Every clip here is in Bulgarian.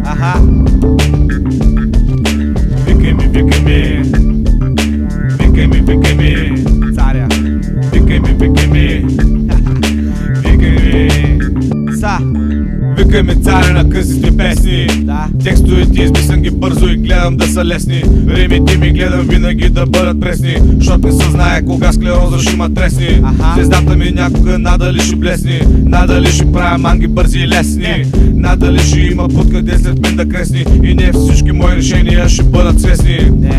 Аха. Викай ми, викай ми. Викай ми, викай ми. Царя. Викай ми, викай ми. Викай ми. Са. Викай ми, царя на късите песни. Да. Текстовете измислям ги бързо и гледам да са лесни. Римите ми гледам винаги да бъдат пресни, защото не съзнае кога склероза ще има тресни. Звездата ми някога надали ще блесни, надали ще правя манги бързи и лесни, надали ще има път къде след мен да кресни и не всички мои решения ще бъдат свестни.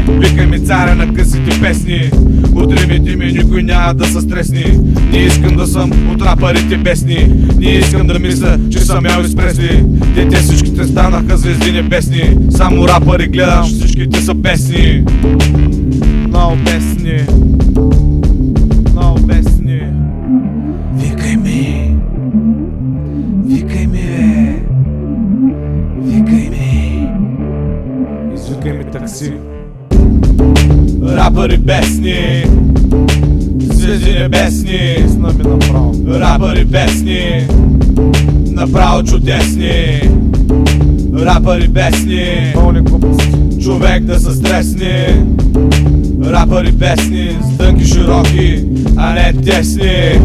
Викай ми, царя на късите песни, от римите ми никой няма да са стресни. Не искам да съм от рапърите бесни, не искам да мисля, че съм Елвис Пресли. Те всичките станаха звезди небесни, само рапъри гледам, всичките са бесни. Много бесни. Много бесни. Викай ми. Викай ми, бе. Викай ми. Извикай ми такси. Рапъри бесни, звезди небесни, с нами направо. Рапъри бесни, направо чудесни. Рапъри бесни, пълни глупости, човек да са стресни. Рапъри бесни, с дънки широки, а не тесни.